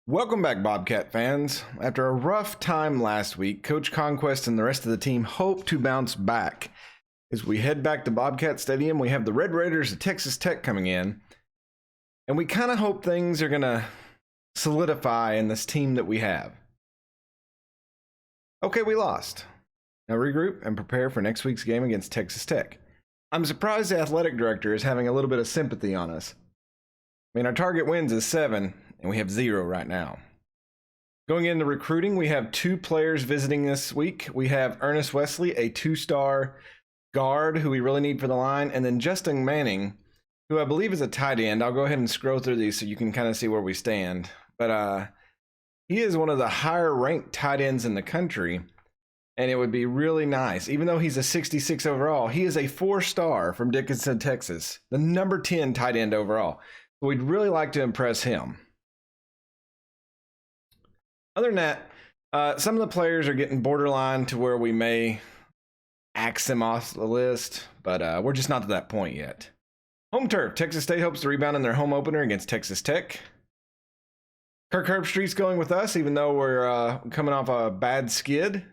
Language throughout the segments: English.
Welcome back, Bobcat fans. After a rough time last week, Coach Conquest and the rest of the team hope to bounce back. As we head back to Bobcat Stadium, we have the Red Raiders of Texas Tech coming in. And we kind of hope things are going to solidify in this team that we have. Okay, we lost. Now regroup and prepare for next week's game against Texas Tech. I'm surprised the athletic director is having a little bit of sympathy on us. I mean, our target wins is 7. And we have 0 right now. Going into recruiting, we have 2 players visiting this week. We have Ernest Wesley, a 2-star guard who we really need for the line, and then Justin Manning, who I believe is a tight end. I'll go ahead and scroll through these so you can kind of see where we stand. But he is one of the higher ranked tight ends in the country, and it would be really nice. Even though he's a 66 overall, he is a 4-star from Dickinson, Texas, the number 10 tight end overall. So we'd really like to impress him. Other than that, some of the players are getting borderline to where we may axe them off the list, but we're just not to that point yet. Home turf. Texas State hopes to rebound in their home opener against Texas Tech. Kirk Herbstreit's going with us, even though we're coming off a bad skid.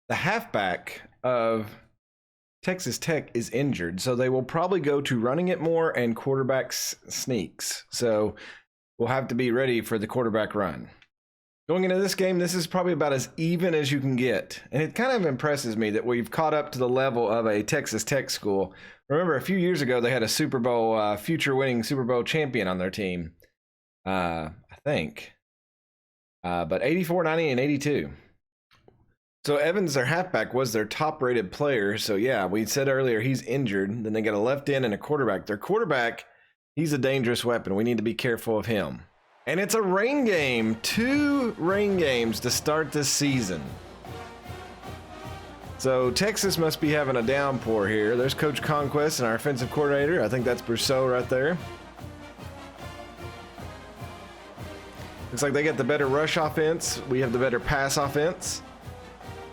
The halfback of Texas Tech is injured, so they will probably go to running it more and quarterback sneaks. So we'll have to be ready for the quarterback run. Going into this game, this is probably about as even as you can get. And it kind of impresses me that we've caught up to the level of a Texas Tech school. Remember, a few years ago, they had a Super Bowl, future winning Super Bowl champion on their team, I think. But 84, 90, and 82. So Evans, their halfback, was their top-rated player. So, yeah, we said earlier he's injured. Then they got a left end and a quarterback. Their quarterback, he's a dangerous weapon. We need to be careful of him. And it's a rain game. 2 rain games to start this season. So Texas must be having a downpour here. There's Coach Conquest and our offensive coordinator. I think that's Brousseau right there. Looks like they get the better rush offense. We have the better pass offense.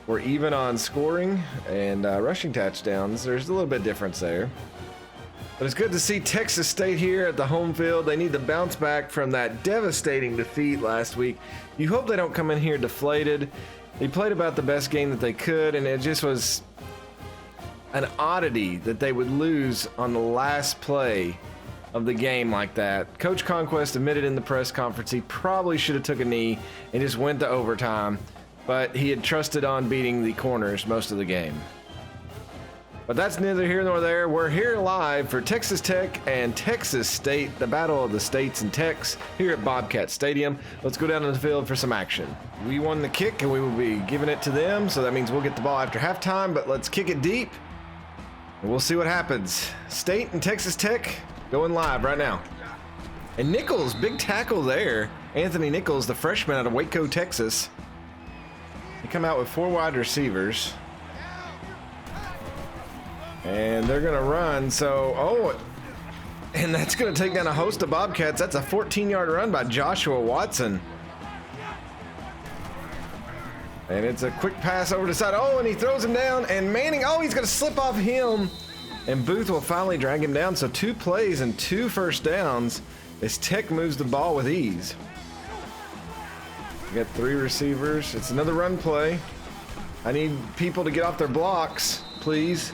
We're even on scoring and rushing touchdowns. There's a little bit of difference there. But it's good to see Texas State here at the home field. They need to bounce back from that devastating defeat last week. You hope they don't come in here deflated. They played about the best game that they could, and it just was an oddity that they would lose on the last play of the game like that. Coach Conquest admitted in the press conference he probably should have took a knee and just went to overtime, but he had trusted on beating the corners most of the game. But that's neither here nor there. We're here live for Texas Tech and Texas State, the battle of the states and Techs here at Bobcat Stadium. Let's go down to the field for some action. We won the kick and we will be giving it to them, so that means we'll get the ball after halftime, but let's kick it deep and we'll see what happens. State and Texas Tech going live right now. And Nichols, big tackle there. Anthony Nichols, the freshman out of Waco, Texas. They come out with 4 wide receivers. And they're going to run, and that's going to take down a host of Bobcats. That's a 14-yard run by Joshua Watson. And it's a quick pass over the side. And he throws him down, and Manning, he's going to slip off him. And Booth will finally drag him down. So 2 plays and 2 first downs as Tech moves the ball with ease. We got 3 receivers. It's another run play. I need people to get off their blocks, please.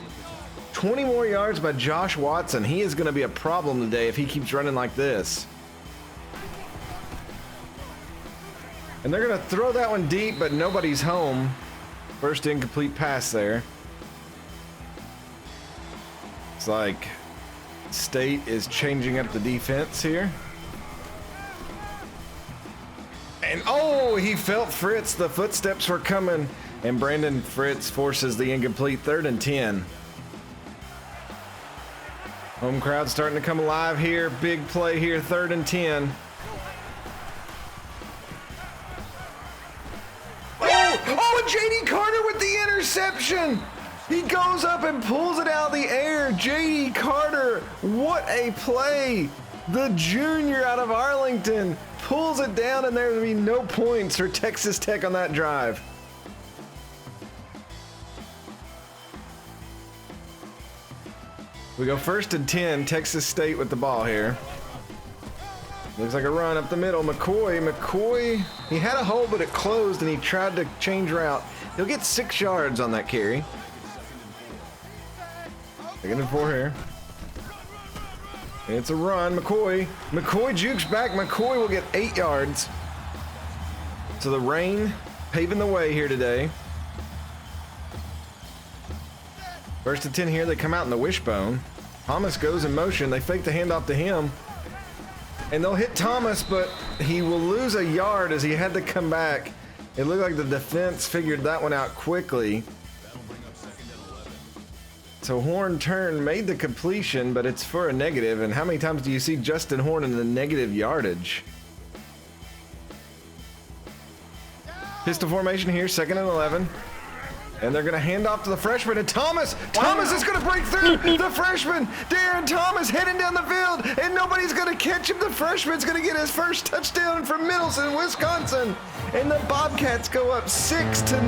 20 more yards by Josh Watson. He is going to be a problem today if he keeps running like this. And they're going to throw that one deep, but nobody's home. First incomplete pass there. It's like State is changing up the defense here. And he felt Fritz. The footsteps were coming. And Brandon Fritz forces the incomplete 3rd and 10. Home crowd starting to come alive here. Big play here, 3rd and 10. And J.D. Carter with the interception. He goes up and pulls it out of the air. J.D. Carter, what a play. The junior out of Arlington pulls it down, and there will be no points for Texas Tech on that drive. We go 1st and 10, Texas State with the ball here. Looks like a run up the middle. McCoy, he had a hole, but it closed, and he tried to change route. He'll get 6 yards on that carry. Taking it 4 here. It's a run. McCoy jukes back. McCoy will get 8 yards. So the rain paving the way here today. First and 10 here. They come out in the wishbone. Thomas goes in motion. They fake the handoff to him. And they'll hit Thomas, but he will lose a yard as he had to come back. It looked like the defense figured that one out quickly. So Horn Turn made the completion, but it's for a negative. And how many times do you see Justin Horn in the negative yardage? Pistol formation here, 2nd and 11. And they're going to hand off to the freshman. And Thomas is going to break through. The freshman, Darren Thomas, heading down the field. And nobody's going to catch him. The freshman's going to get his first touchdown from Middleton, Wisconsin. And the Bobcats go up 6-0.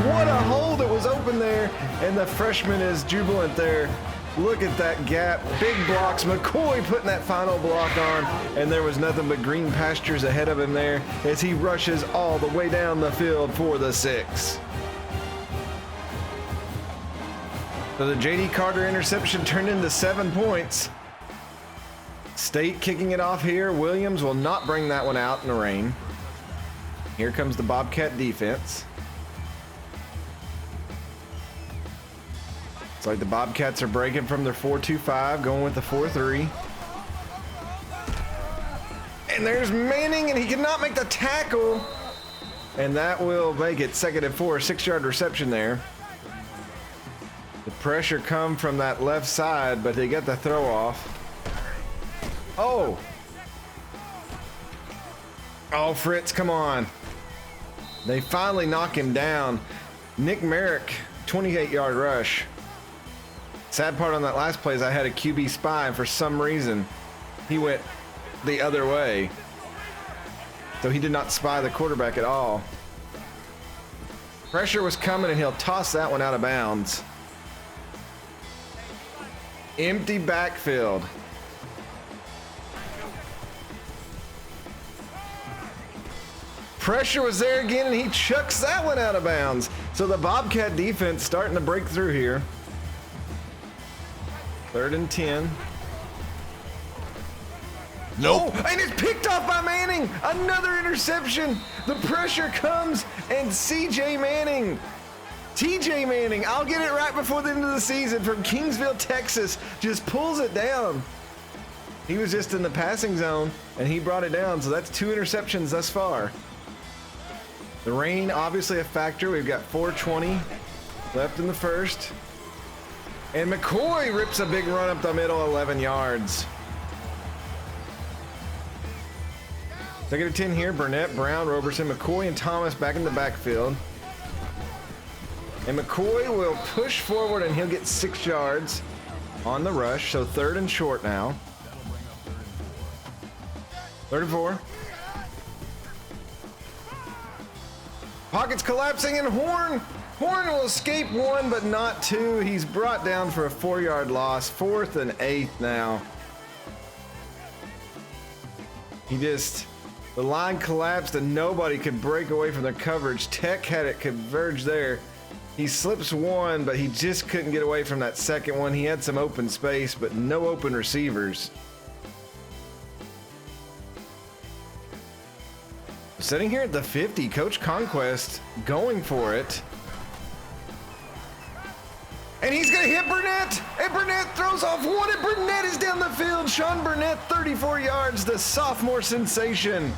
What a hole that was open there. And the freshman is jubilant there. Look at that gap. Big blocks. McCoy putting that final block on. And there was nothing but green pastures ahead of him there as he rushes all the way down the field for the 6. So the J.D. Carter interception turned into 7 points. State kicking it off here. Williams will not bring that one out in the rain. Here comes the Bobcat defense. It's like the Bobcats are breaking from their 4-2-5, going with the 4-3. And there's Manning, and he cannot make the tackle. And that will make it 2nd and 4, 6-yard reception there. The pressure come from that left side, but they got the throw off. Oh, Fritz, come on. They finally knock him down. Nick Merrick, 28-yard rush. Sad part on that last play is I had a QB spy, and for some reason, he went the other way. So he did not spy the quarterback at all. Pressure was coming, and he'll toss that one out of bounds. Empty backfield. Pressure was there again, and he chucks that one out of bounds. So the Bobcat defense starting to break through here. 3rd and 10. Nope. Oh, and it's picked off by Manning. Another interception. The pressure comes, and TJ Manning, I'll get it right before the end of the season, from Kingsville, Texas, just pulls it down. He was just in the passing zone, and he brought it down, so that's 2 interceptions thus far. The rain, obviously a factor. We've got 4:20 left in the first. And McCoy rips a big run up the middle, 11 yards. 2nd and 10 here. Burnett, Brown, Roberson, McCoy, and Thomas back in the backfield. And McCoy will push forward, and he'll get 6 yards on the rush. So 3rd and short now. 3rd and 4. Pockets collapsing, and Horn will escape 1, but not 2. He's brought down for a 4-yard loss. 4th and 8 now. The line collapsed, and nobody could break away from the coverage. Tech had it converged there. He slips 1, but he just couldn't get away from that second one. He had some open space, but no open receivers. Sitting here at the 50, Coach Conquest going for it. And he's going to hit Burnett. And Burnett throws off 1, and Burnett is down the field. Sean Burnett, 34 yards, the sophomore sensation.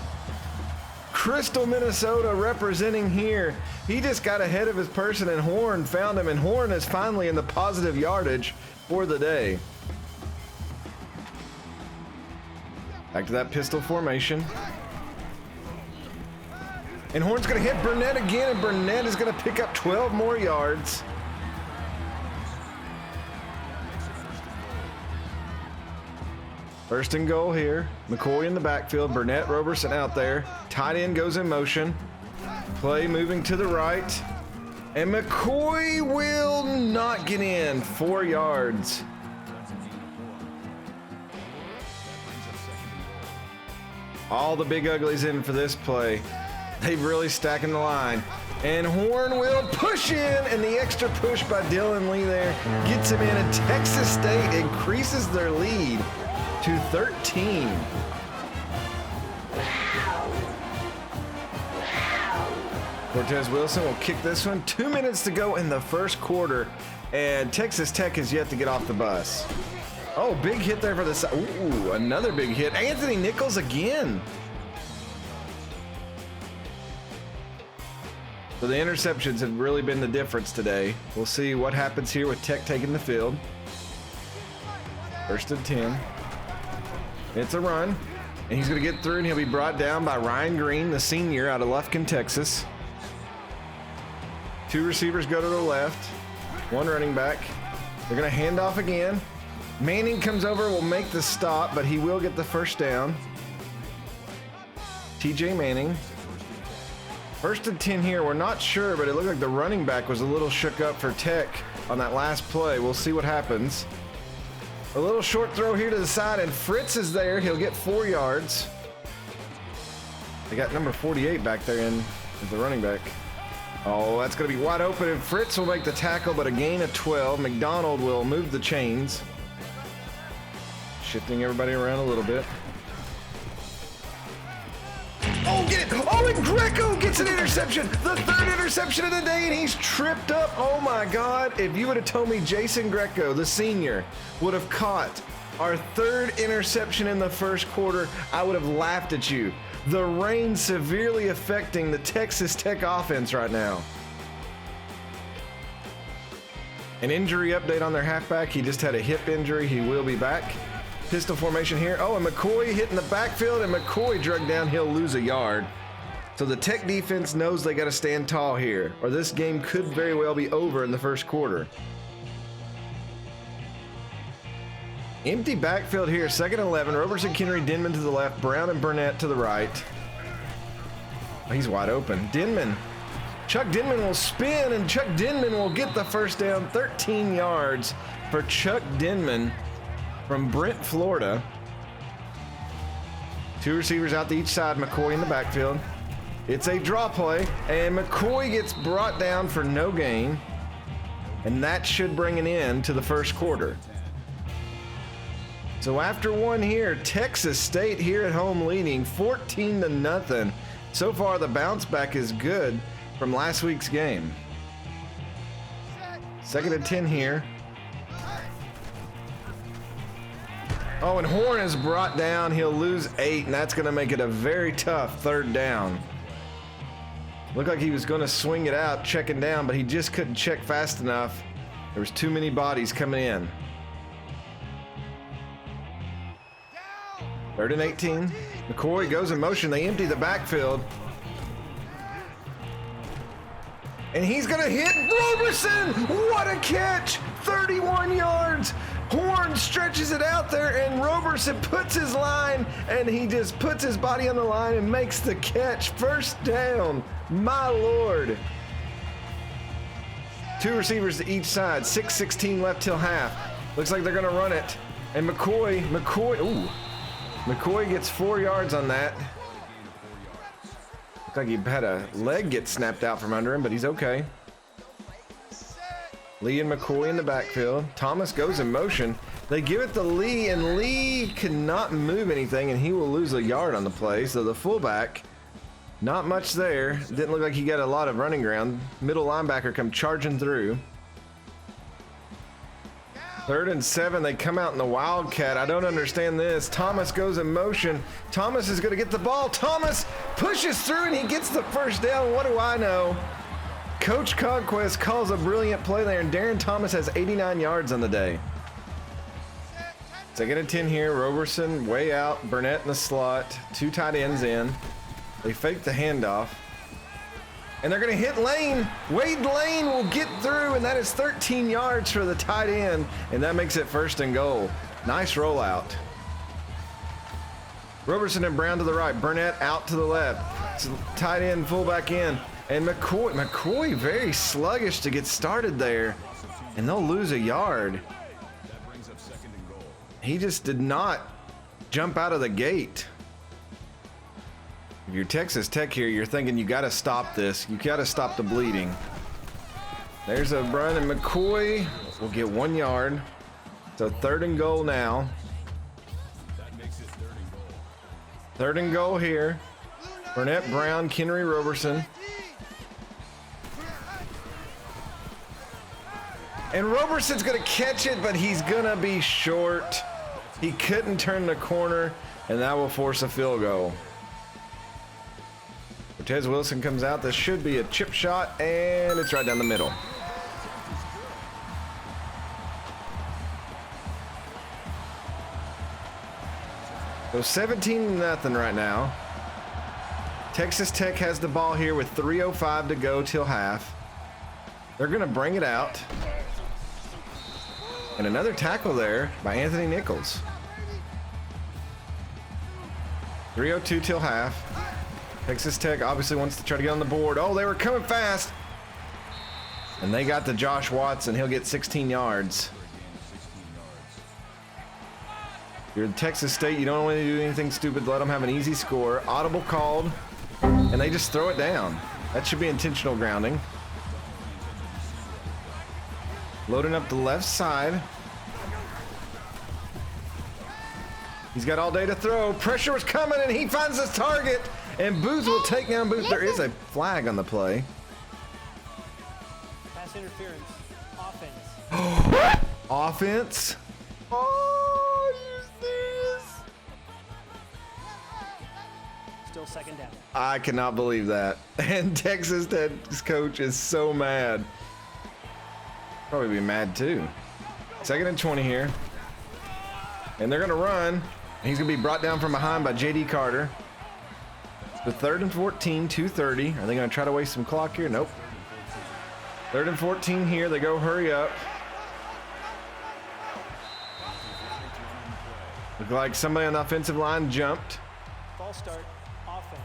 Crystal, Minnesota representing here. He just got ahead of his person, and Horn found him, and Horn is finally in the positive yardage for the day. Back to that pistol formation. And Horn's going to hit Burnett again, and Burnett is going to pick up 12 more yards. First and goal here. McCoy in the backfield. Burnett, Roberson out there. Tight end goes in motion. Play moving to the right. And McCoy will not get in. 4 yards. All the big uglies in for this play. They've really stacking the line. And Horn will push in, and the extra push by Dylan Lee there gets him in, and Texas State increases their lead to 13. Cortez Wilson will kick this one. 2 minutes to go in the first quarter, and Texas Tech has yet to get off the bus. Oh, big hit there for the side. Ooh, another big hit. Anthony Nichols again. So the interceptions have really been the difference today. We'll see what happens here with Tech taking the field. First and 10. It's a run, and he's going to get through, and he'll be brought down by Ryan Green, the senior out of Lufkin, Texas. 2 receivers go to the left, 1 running back. They're going to hand off again. Manning comes over, will make the stop, but he will get the first down. TJ Manning. First and 10 here. We're not sure, but it looked like the running back was a little shook up for Tech on that last play. We'll see what happens. A little short throw here to the side, and Fritz is there. He'll get 4 yards. They got number 48 back there in as the running back. Oh, that's going to be wide open, and Fritz will make the tackle, but a gain of 12. McDonald will move the chains. Shifting everybody around a little bit. Oh, get it! Oh, and Greco gets an interception! The 3rd interception of the day, and he's tripped up. Oh my God. If you would have told me Jason Greco, the senior, would have caught our 3rd interception in the first quarter, I would have laughed at you. The rain severely affecting the Texas Tech offense right now. An injury update on their halfback. He just had a hip injury. He will be back. Pistol formation here. Oh, and McCoy hitting the backfield, and McCoy drug down. He'll lose a yard. So the Tech defense knows they got to stand tall here, or this game could very well be over in the first quarter. Empty backfield here. 2nd and 11. Roberson, Kennery, Denman to the left. Brown and Burnett to the right. Oh, he's wide open. Denman. Chuck Denman will spin, and Chuck Denman will get the first down. 13 yards for Chuck Denman from Brent, Florida. 2 receivers out to each side. McCoy in the backfield. It's a draw play, and McCoy gets brought down for no gain, and that should bring an end to the first quarter. So after 1 here, Texas State here at home leading 14-0. So far, the bounce back is good from last week's game. 2nd and 10 here. Oh, and Horn is brought down. He'll lose 8, and that's going to make it a very tough 3rd down. Looked like he was going to swing it out, checking down, but he just couldn't check fast enough. There was too many bodies coming in. 3rd and 18. McCoy goes in motion. They empty the backfield. And he's going to hit Roberson. What a catch. 31 yards. Horn stretches it out there, and Roberson puts his line, and he just puts his body on the line and makes the catch. First down. My Lord. 2 receivers to each side. 6:16 left till half. Looks like they're going to run it. And McCoy gets 4 yards on that. Looks like he had a leg get snapped out from under him, but he's okay. Lee and McCoy in the backfield. Thomas goes in motion. They give it to Lee, and Lee cannot move anything, and he will lose a yard on the play. So the fullback, not much there. Didn't look like he got a lot of running ground. Middle linebacker come charging through. 3rd and 7, they come out in the Wildcat. I don't understand this. Thomas goes in motion. Thomas is going to get the ball. Thomas pushes through, and he gets the first down. What do I know? Coach Conquest calls a brilliant play there, and Darren Thomas has 89 yards on the day. 2nd and 10 here. Roberson way out. Burnett in the slot. 2 tight ends in. They fake the handoff. And they're going to hit Lane. Wade Lane will get through, and that is 13 yards for the tight end, and that makes it 1st and goal. Nice rollout. Roberson and Brown to the right. Burnett out to the left. Tight end, fullback in. And McCoy very sluggish to get started there, and they'll lose a yard. He just did not jump out of the gate. If you're Texas Tech here, you're thinking you got to stop this. You got to stop the bleeding. There's a run, and McCoy will get 1 yard. So 3rd and goal now. 3rd and goal here. Burnett, Brown, Kennery, Roberson. And Roberson's going to catch it, but he's going to be short. He couldn't turn the corner, and that will force a field goal. Cortez Wilson comes out. This should be a chip shot, and it's right down the middle. So 17-0 right now. Texas Tech has the ball here with 3:05 to go till half. They're going to bring it out. And another tackle there by Anthony Nichols. 3:02 till half. Texas Tech obviously wants to try to get on the board. Oh, they were coming fast. And they got to Josh Watson. He'll get 16 yards. If you're Texas State, you don't want to do anything stupid. Let them have an easy score. Audible called. And they just throw it down. That should be intentional grounding. Loading up the left side. He's got all day to throw. Pressure was coming, and he finds his target. And Booth will take down Booth. There is a flag on the play. Pass interference. Offense. Offense? Oh, you serious? Still 2nd down. I cannot believe that. And Texas Tech's coach is so mad. Probably be mad too. 2nd and 20 here. And they're gonna run. He's gonna be brought down from behind by JD Carter. The 3rd and 14, 2:30. Are they gonna try to waste some clock here? Nope. 3rd and 14 here. They go hurry up. Look like somebody on the offensive line jumped. Ball start. Offense.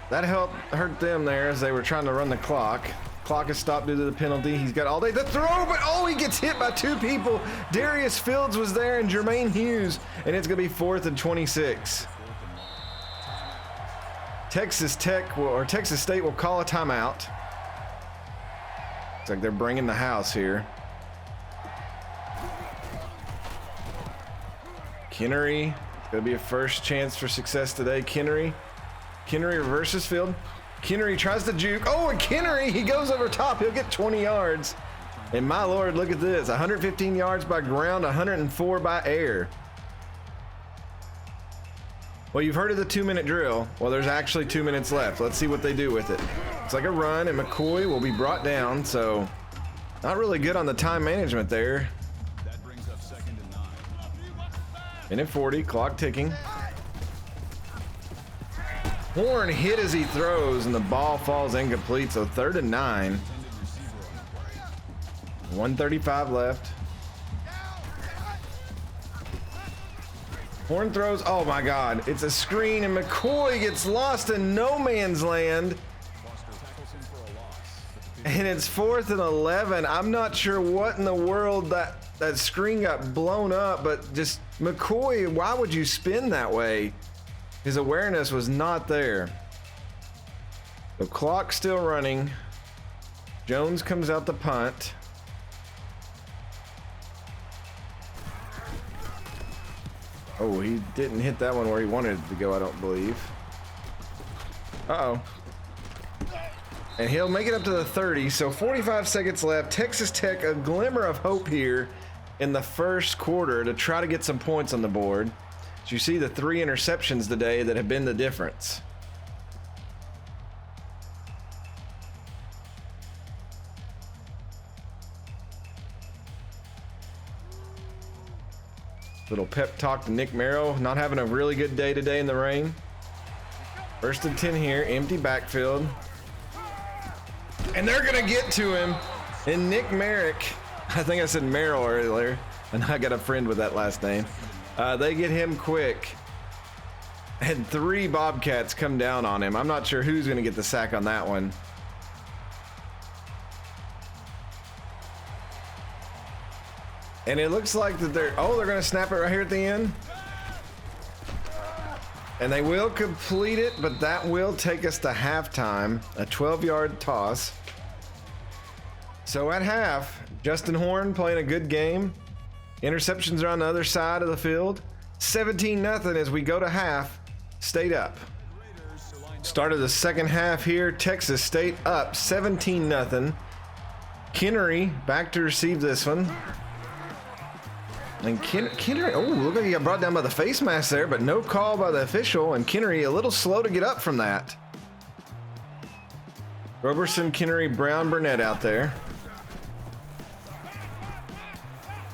That hurt them there as they were trying to run the clock. Clock is stopped due to the penalty. He's got all day to throw, but oh, he gets hit by 2 people. Darius Fields was there and Jermaine Hughes, and it's going to be 4th and 26. Texas State will call a timeout. Looks like they're bringing the house here. Kennery, going to be a first chance for success today. Kennery reverses field. Kennery tries to juke. Oh, and Kennery, he goes over top. He'll get 20 yards. And my Lord, look at this. 115 yards by ground, 104 by air. Well, you've heard of the 2-minute drill. Well, there's actually 2 minutes left. Let's see what they do with it. It's like a run, and McCoy will be brought down, so not really good on the time management there. That brings up 2nd and 9. Minute 40, clock ticking. Horn hit as he throws, and the ball falls incomplete, so 3rd and 9. 1:35 left. Horn throws. Oh my God, it's a screen, and McCoy gets lost in no man's land. And it's 4th and 11. I'm not sure what in the world that screen got blown up, but just McCoy, why would you spin that way? His awareness was not there. The clock's still running. Jones comes out to punt. Oh, he didn't hit that one where he wanted it to go, I don't believe. Uh-oh. And he'll make it up to the 30, so 45 seconds left. Texas Tech, a glimmer of hope here in the first quarter to try to get some points on the board. So you see the 3 interceptions today that have been the difference. Little pep talk to Nick Merrill, not having a really good day today in the rain. 1st and 10 here, empty backfield. And they're gonna get to him. And Nick Merrick, I think I said Merrill earlier, and I got a friend with that last name. They get him quick. And 3 Bobcats come down on him. I'm not sure who's gonna get the sack on that one. And it looks like that they're gonna snap it right here at the end. And they will complete it, but that will take us to halftime. A 12-yard toss. So at half, Justin Horn playing a good game. Interceptions are on the other side of the field. 17-0 as we go to half. State up. Start of the second half here. Texas State up 17-0. Kinnery back to receive this one. And Kinnery, oh, look like he got brought down by the face mask there, but no call by the official, and Kinnery a little slow to get up from that. Roberson, Kinnery, Brown, Burnett out there.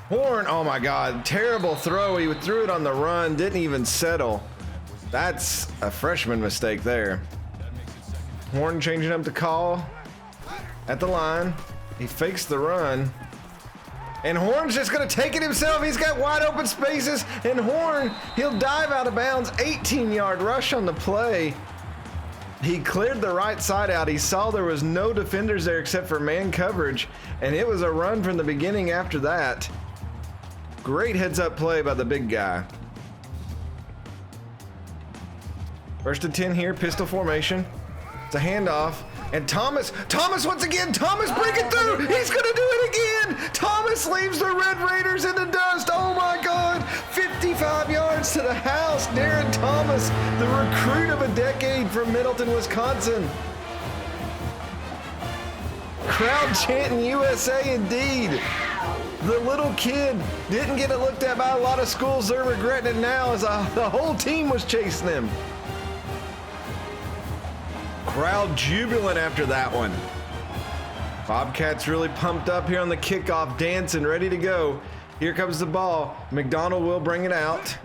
Horn, oh my God, terrible throw. He threw it on the run, didn't even settle. That's a freshman mistake there. Horn changing up the call at the line. He fakes the run. And Horn's just going to take it himself. He's got wide open spaces. And Horn, he'll dive out of bounds. 18-yard rush on the play. He cleared the right side out. He saw there was no defenders there except for man coverage. And it was a run from the beginning after that. Great heads-up play by the big guy. First and 10 here, pistol formation. It's a handoff. And Thomas once again, Thomas breaking through. He's gonna do it again. Thomas leaves the Red Raiders in the dust. Oh my God, 55 yards to the house. Darren Thomas, the recruit of a decade from Middleton, Wisconsin. Crowd chanting USA indeed. The little kid didn't get it looked at by a lot of schools. They're regretting it now as the whole team was chasing him. Crowd jubilant after that one. Bobcats really pumped up here on the kickoff, dancing, ready to go. Here comes the ball. McDonald will bring it out.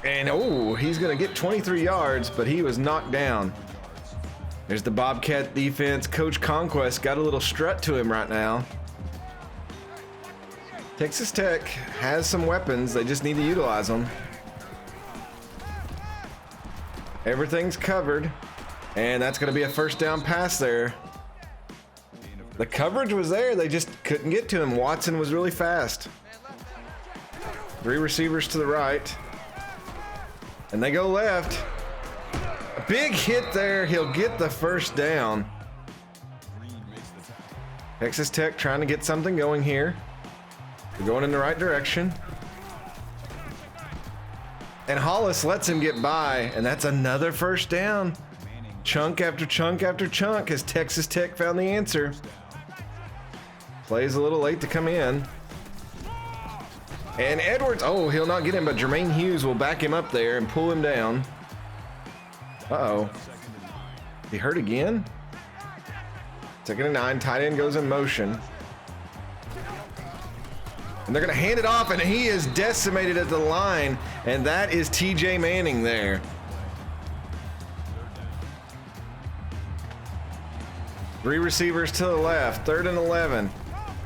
And oh, he's gonna get 23 yards, but he was knocked down. There's the Bobcat defense. Coach Conquest got a little strut to him right now. Texas Tech has some weapons. They just need to utilize them. Everything's covered, and that's going to be a first down pass there. The coverage was there. They just couldn't get to him. Watson was really fast. 3 receivers to the right, and they go left. A big hit there. He'll get the first down. Texas Tech trying to get something going here. They're going in the right direction. And Hollis lets him get by, and that's another first down. Chunk after chunk after chunk as Texas Tech found the answer. Plays a little late to come in. And Edwards, oh, he'll not get him, but Jermaine Hughes will back him up there and pull him down. Uh-oh. He hurt again? 2nd and 9, tight end goes in motion. And they're going to hand it off, and he is decimated at the line. And that is TJ Manning there. Three receivers to the left, 3rd and 11.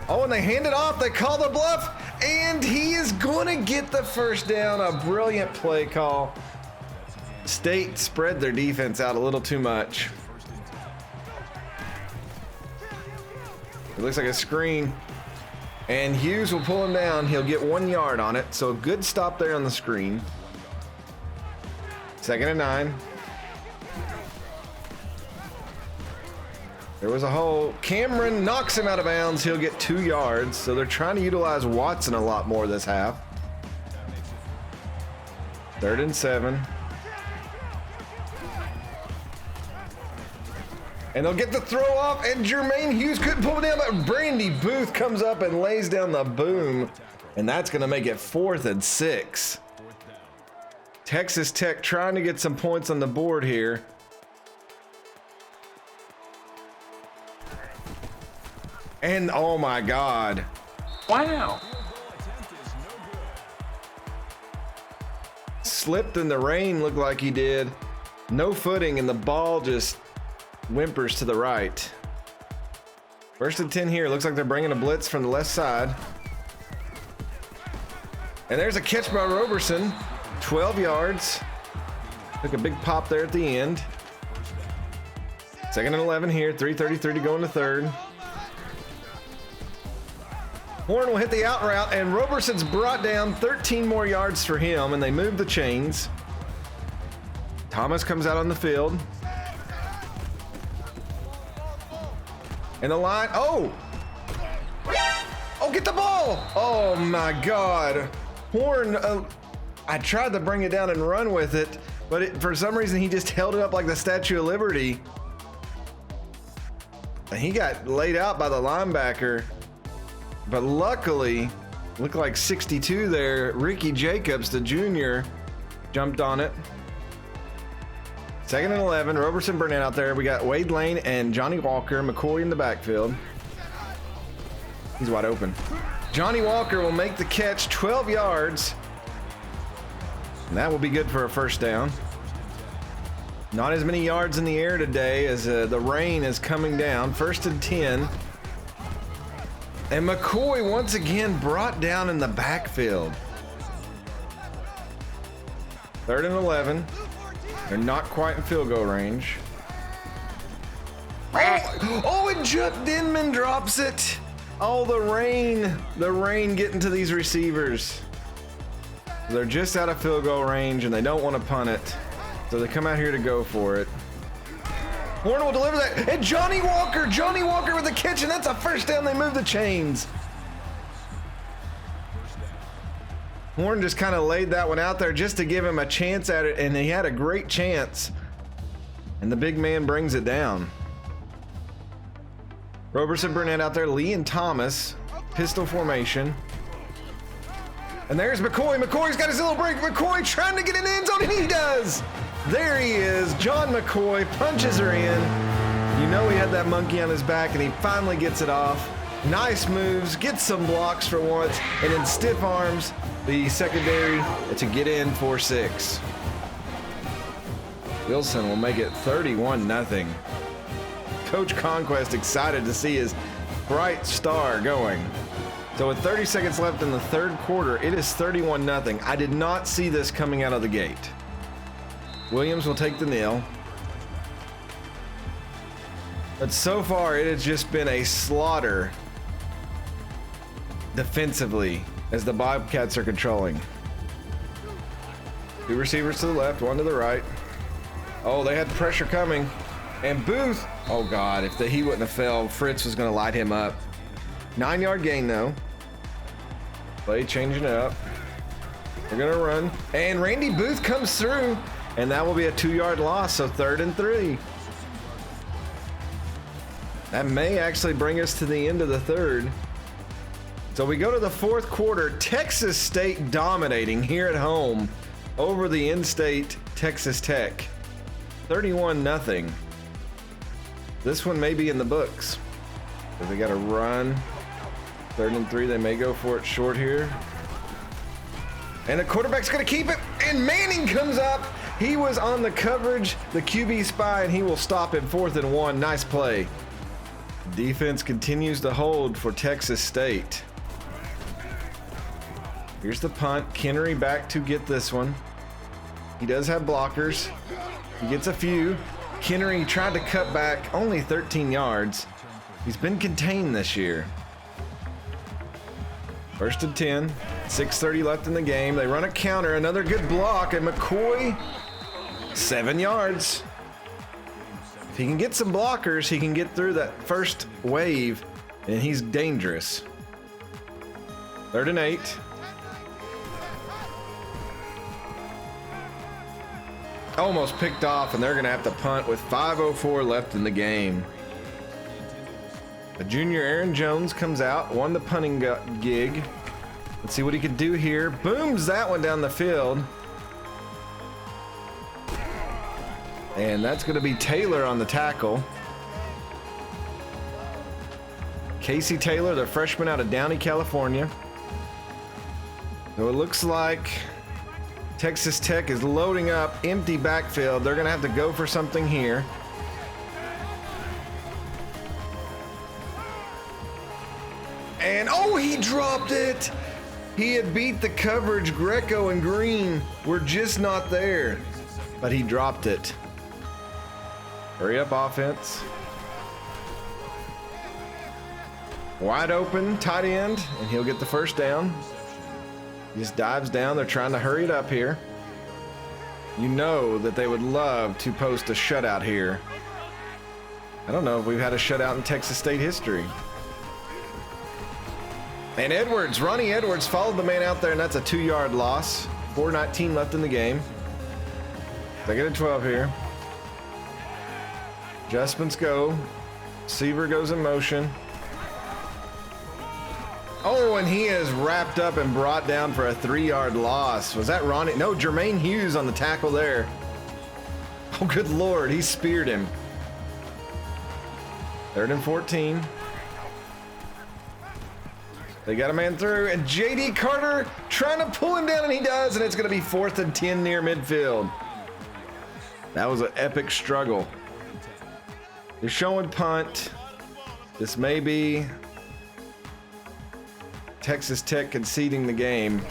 Oh, and they hand it off. They call the bluff, and he is going to get the first down. A brilliant play call. State spread their defense out a little too much. It looks like a screen. And Hughes will pull him down. He'll get 1 yard on it. So a good stop there on the screen. 2nd and 9. There was a hole. Cameron knocks him out of bounds. He'll get 2 yards. So they're trying to utilize Watson a lot more this half. 3rd and 7. And they'll get the throw off, and Jermaine Hughes couldn't pull it down, but Brandy Booth comes up and lays down the boom. And that's going to make it 4th and 6. Texas Tech trying to get some points on the board here. And oh my God. Wow. Slipped in the rain, looked like he did. No footing, and the ball just whimpers to the right. 1st and 10 here. Looks like they're bringing a blitz from the left side. And there's a catch by Roberson. 12 yards. Took a big pop there at the end. 2nd and 11 here. 3:33 to go in the 3rd. Horn will hit the out route, and Roberson's brought down. 13 more yards for him, and they move the chains. Thomas comes out on the field. And the line, oh, get the ball. Oh my God. Horn, I tried to bring it down and run with it, but for some reason he just held it up like the Statue of Liberty. And he got laid out by the linebacker. But luckily, looked like 62 there, Ricky Jacobs, the junior, jumped on it. 2nd and 11, Roberson Burnett out there. We got Wade Lane and Johnny Walker, McCoy in the backfield. He's wide open. Johnny Walker will make the catch, 12 yards. And that will be good for a first down. Not as many yards in the air today as the rain is coming down. 1st and 10. And McCoy once again brought down in the backfield. 3rd and 11. They're not quite in field goal range. And Chuck Denman drops it. Oh, the rain getting to these receivers. They're just out of field goal range and they don't want to punt it. So they come out here to go for it. Horn will deliver that, and Johnny Walker with the catch, and that's a first down. They move the chains. Horn just kind of laid that one out there just to give him a chance at it, and he had a great chance. And the big man brings it down. Roberson Burnett out there, Lee and Thomas, pistol formation. And there's McCoy. McCoy's got his little break. McCoy trying to get an end zone, and he does. There he is. John McCoy punches her in. You know he had that monkey on his back, and he finally gets it off. Nice moves, gets some blocks for once, and then stiff arms the secondary to get in for 6. Wilson will make it 31-0. Coach Conquest excited to see his bright star going. So with 30 seconds left in the 3rd quarter, it is 31-0. I did not see this coming out of the gate. Williams will take the kneel. But so far, it has just been a slaughter defensively as the Bobcats are controlling. 2 receivers to the left, 1 to the right. Oh, they had pressure coming. And Booth, oh God, if he wouldn't have fell, Fritz was going to light him up. 9-yard gain though. Play changing it up. They're going to run. And Randy Booth comes through. And that will be a 2-yard loss, so 3rd and 3. That may actually bring us to the end of the 3rd. So we go to the 4th quarter. Texas State dominating here at home over the in-state Texas Tech. 31-0. This one may be in the books. So they got to run. 3rd and 3. They may go for it short here. And the quarterback's going to keep it. And Manning comes up. He was on the coverage, the QB spy, and he will stop him. 4th and 1. Nice play. Defense continues to hold for Texas State. Here's the punt. Kennery back to get this one. He does have blockers. He gets a few. Kennery tried to cut back, only 13 yards. He's been contained this year. 1st and 10. 6:30 left in the game. They run a counter. Another good block, and McCoy, 7 yards. If he can get some blockers, he can get through that first wave, and he's dangerous. 3rd and 8. Almost picked off, and they're going to have to punt with 5:04 left in the game. The junior Aaron Jones comes out, won the punting gig. Let's see what he can do here. Booms that one down the field. And that's going to be Taylor on the tackle. Casey Taylor, the freshman out of Downey, California. So it looks like Texas Tech is loading up, empty backfield. They're going to have to go for something here. And oh, he dropped it. He had beat the coverage. Greco and Green were just not there, but he dropped it. Hurry up, offense. Wide open, tight end, and he'll get the first down. He just dives down. They're trying to hurry it up here. You know that they would love to post a shutout here. I don't know if we've had a shutout in Texas State history. And Edwards, Ronnie Edwards followed the man out there, and that's a 2-yard loss. 4:19 left in the game. They get a 12 here. Adjustments go. Seaver goes in motion. Oh, and he is wrapped up and brought down for a 3-yard loss. Was that Ronnie? No, Jermaine Hughes on the tackle there. Oh, good Lord, he speared him. 3rd and 14. They got a man through, and J.D. Carter trying to pull him down, and he does, and it's going to be 4th and 10 near midfield. That was an epic struggle. They're showing punt. This may be Texas Tech conceding the game.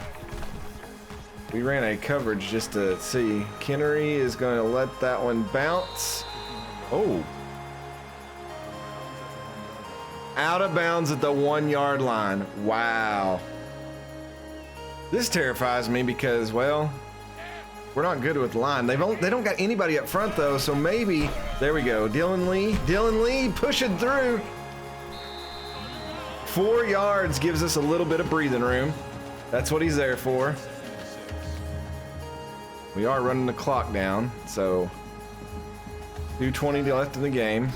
We ran a coverage just to see. Kennery is going to let that one bounce. Oh. Out of bounds at the 1-yard line. Wow. This terrifies me because, well, we're not good with line. They don't got anybody up front though, so maybe, there we go. Dylan Lee pushing through. 4 yards gives us a little bit of breathing room. That's what he's there for. We are running the clock down, so 2:20 left in the game.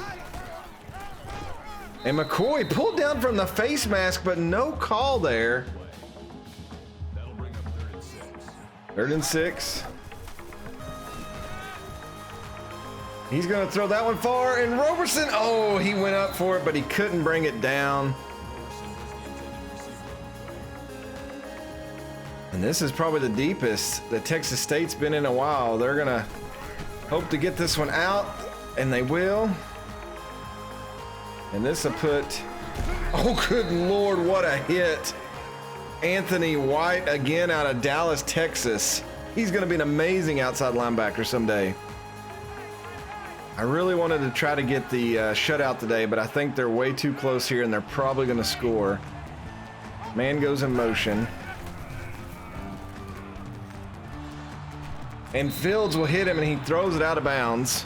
And McCoy pulled down from the face mask, but no call there. That'll bring up 3rd and 6. He's going to throw that one far, and Roberson, oh, he went up for it, but he couldn't bring it down. And this is probably the deepest that Texas State's been in a while. They're going to hope to get this one out, and they will. And this will put, oh, good Lord, what a hit. Anthony White again out of Dallas, Texas. He's going to be an amazing outside linebacker someday. I really wanted to try to get the shutout today, but I think they're way too close here, and they're probably going to score. Man goes in motion. And Fields will hit him, and he throws it out of bounds.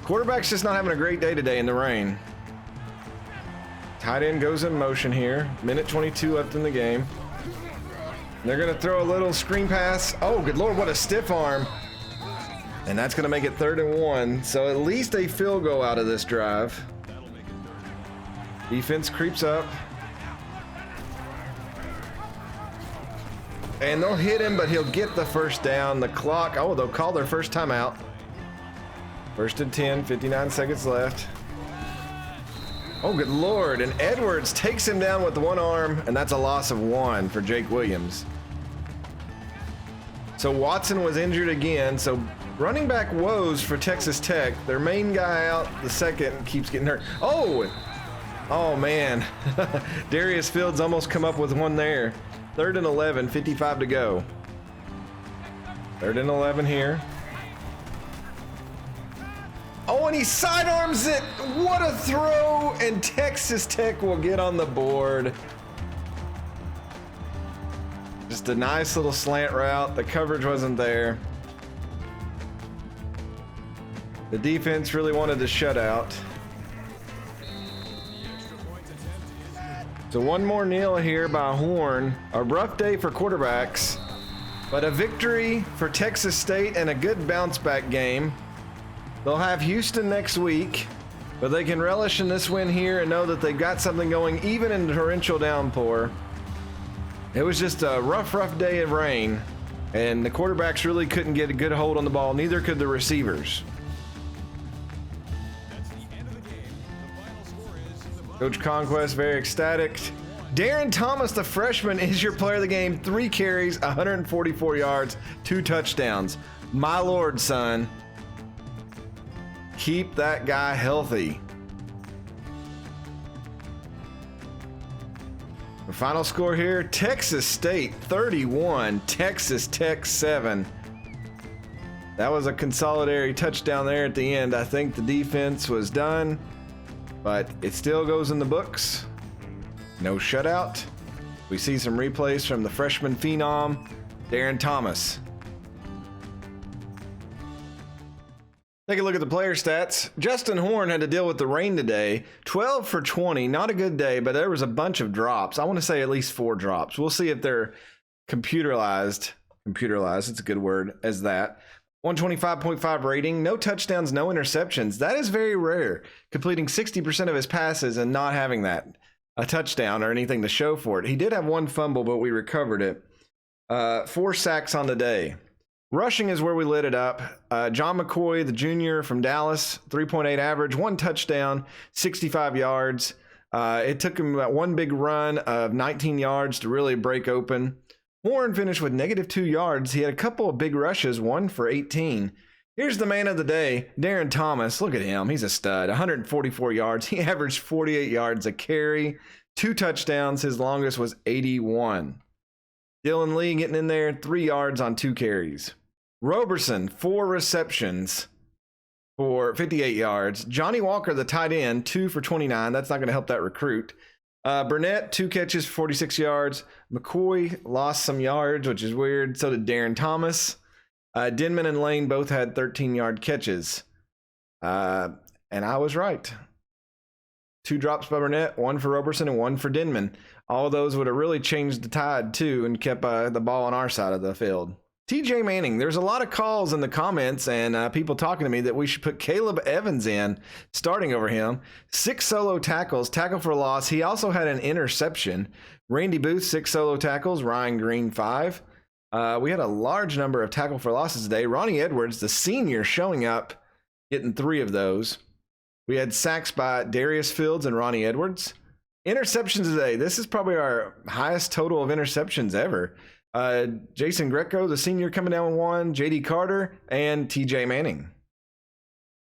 Quarterback's just not having a great day today in the rain. Tight end goes in motion here. 1:22 left in the game. They're going to throw a little screen pass. Oh, good Lord, what a stiff arm. And that's going to make it 3rd and 1. So at least a field goal out of this drive. Defense creeps up. And they'll hit him, but he'll get the first down. The clock, oh, they'll call their first timeout. 1st and 10, 59 seconds left. Oh, good Lord. And Edwards takes him down with one arm, and that's a loss of 1 for Jake Williams. So Watson was injured again. So running back woes for Texas Tech. Their main guy out, the second, keeps getting hurt. Oh man. Darius Fields almost come up with one there. 3rd and 11, 55 to go. 3rd and 11 here. Oh, and he sidearms it. What a throw. And Texas Tech will get on the board. Just a nice little slant route. The coverage wasn't there. The defense really wanted to shut out. So one more kneel here by Horn. A rough day for quarterbacks, but a victory for Texas State and a good bounce back game. They'll have Houston next week, but they can relish in this win here and know that they've got something going even in the torrential downpour. It was just a rough day of rain, and the quarterbacks really couldn't get a good hold on the ball. Neither could the receivers. Coach Conquest very ecstatic. Darren Thomas, the freshman, is your player of the game. 3 carries, 144 yards, 2 touchdowns. My Lord, son. Keep that guy healthy. The final score here, Texas State 31, Texas Tech 7. That was a consolidatory touchdown there at the end. I think the defense was done. but it still goes in the books. No shutout. We see some replays from the freshman phenom, Darren Thomas. Take a look at the player stats. Justin Horn had to deal with the rain today. 12 for 20, not a good day, but there was a bunch of drops. I want to say at least 4 drops. We'll see if they're computerized, it's a good word, as that. 125.5 rating, no touchdowns, no interceptions. That is very rare, completing 60% of his passes and not having that, a touchdown or anything to show for it. He did have 1 fumble, but we recovered it. 4 sacks on the day. Rushing is where we lit it up. John McCoy, the junior from Dallas, 3.8 average, 1 touchdown, 65 yards. It took him about 1 big run of 19 yards to really break open. Horn finished with -2 yards. He had a couple of big rushes, 1 for 18. Here's the man of the day, Darren Thomas. Look at him. He's a stud. 144 yards. He averaged 48 yards a carry, 2 touchdowns. His longest was 81. Dylan Lee getting in there, 3 yards on 2 carries. Roberson, 4 receptions for 58 yards. Johnny Walker, the tight end, 2 for 29. That's not going to help that recruit. Burnett, 2 catches for 46 yards. McCoy lost some yards, which is weird. So did Darren Thomas. Denman and Lane both had 13-yard catches. And I was right. 2 drops by Burnett, 1 for Roberson, and 1 for Denman. All of those would have really changed the tide, too, and kept the ball on our side of the field. TJ Manning, there's a lot of calls in the comments and people talking to me that we should put Caleb Evans in, starting over him. 6 solo tackles, tackle for loss. He also had an interception. Randy Booth, 6 solo tackles. Ryan Green, 5. We had a large number of tackle for losses today. Ronnie Edwards, the senior, showing up, getting 3 of those. We had sacks by Darius Fields and Ronnie Edwards. Interceptions today. This is probably our highest total of interceptions ever. Jason Greco, the senior, coming down with 1. JD Carter and TJ Manning.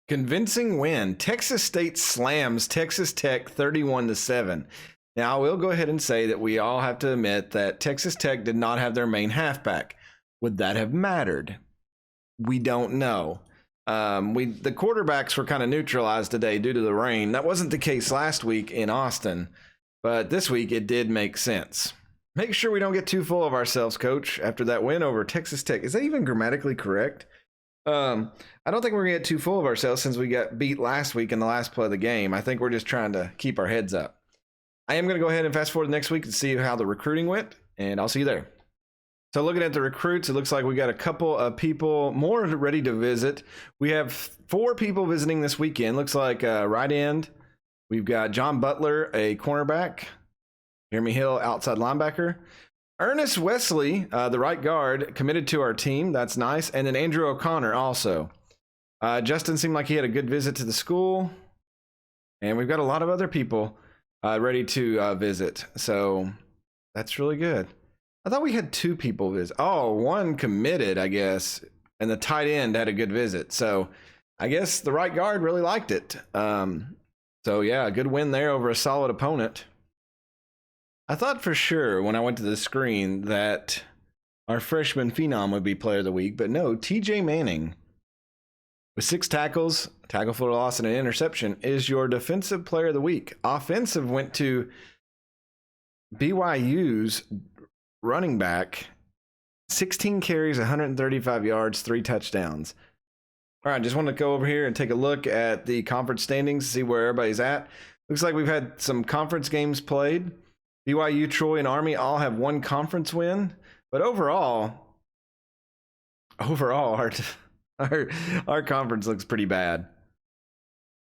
Convincing win. Texas State slams Texas Tech 31-7. Now, I will go ahead and say that we all have to admit that Texas Tech did not have their main halfback. Would that have mattered? We don't know. The quarterbacks were kind of neutralized today due to the rain. That wasn't the case last week in Austin, but this week it did make sense. Make sure we don't get too full of ourselves, Coach, after that win over Texas Tech. Is that even grammatically correct? I don't think we're going to get too full of ourselves since we got beat last week in the last play of the game. I think we're just trying to keep our heads up. I am going to go ahead and fast forward to next week and see how the recruiting went, and I'll see you there. So looking at the recruits, it looks like we got a couple of people more ready to visit. We have 4 people visiting this weekend. Looks like right end. We've got John Butler, a cornerback. Jeremy Hill, outside linebacker. Ernest Wesley, the right guard, committed to our team. That's nice. And then Andrew O'Connor also. Justin seemed like he had a good visit to the school. And we've got a lot of other people ready to visit. So that's really good. I thought we had 2 people visit. Oh, 1 committed, I guess. And the tight end had a good visit. So I guess the right guard really liked it. So yeah, a good win there over a solid opponent. I thought for sure when I went to the screen that our freshman phenom would be player of the week, but no, TJ Manning with 6 tackles, tackle for loss, and an interception is your defensive player of the week. Offensive went to BYU's running back, 16 carries, 135 yards, 3 touchdowns. All right, just want to go over here and take a look at the conference standings, see where everybody's at. Looks like we've had some conference games played. BYU, Troy, and Army all have 1 conference win, but overall our conference looks pretty bad.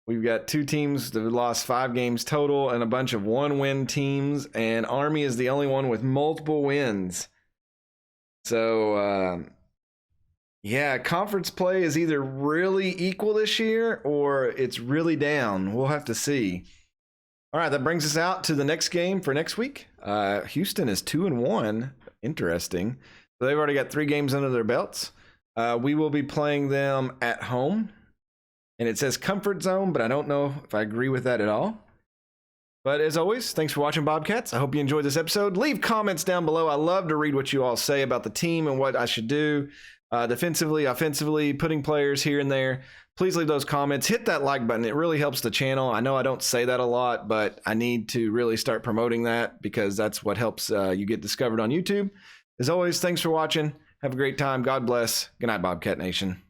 We've got 2 teams that have lost 5 games total and a bunch of 1-win teams, and Army is the only one with multiple wins. So, yeah, conference play is either really equal this year or it's really down. We'll have to see. All right, that brings us out to the next game for next week. Houston is 2-1. Interesting. So they've already got 3 games under their belts. We will be playing them at home. And it says comfort zone, but I don't know if I agree with that at all. But as always, thanks for watching, Bobcats. I hope you enjoyed this episode. Leave comments down below. I love to read what you all say about the team and what I should do. defensively, offensively, putting players here and there, please leave those comments. Hit that like button. It really helps the channel. I know I don't say that a lot, but I need to really start promoting that because that's what helps you get discovered on YouTube. As always, thanks for watching. Have a great time. God bless. Good night, Bobcat Nation.